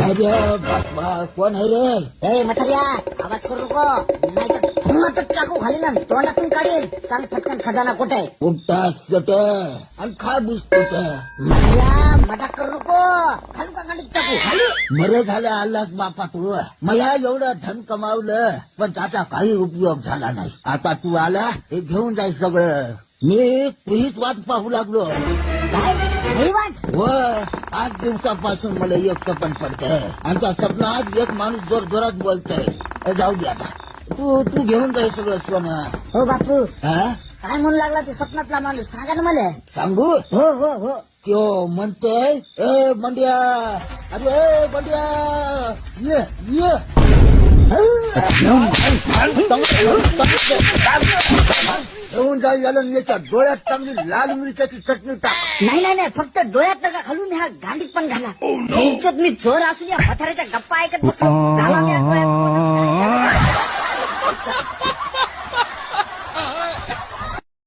अरे बाप्पा कोण आहे रे? ए मथरिया आवाज करू नको नाही तर पुन्हाच चाकू घाली ना तोंडातून काढेल. सांग फटकन खजाना कुठे आहे? उठतास आणि खा बिस्कुट. मथरिया मजाक करू नको. घालू का गाडीत चाकू? घालू. बरं झालं आलास बापा तू. मला एवढं धन कमावलं पण त्याचा काही उपयोग झाला नाही. आता तू आला हे घेऊन जाय सगळं. मी तुझीच वाट पाहू लागलो. काय नाही वाट? व 8 दिवसापासून मला एक सपन पडतंय आणि त्या सपनात एक माणूस जोर जोरात बोलतोय. जाऊ दे आता तू घेऊन जाय सगळं सोनं. हो बापू हा काय म्हणू लागला ते स्वप्नातला माणूस? सांगा ना मला. सांगू? हो हो हो. त्यो म्हणतोय ए बंड्या, अरे बंड्या ये ये. घेऊन जाय याला याच्या डोळ्यात चांगली लाल मिरच्याची चटणी टाक. नाही नाही नाही फक्त डोळ्यात नका घालून ह्या गांडीत पण घाला. इज्जत मी चोर असून या म्हाताऱ्याच्या गप्पा ऐकत बसलो. घाला मी या डोळ्यात.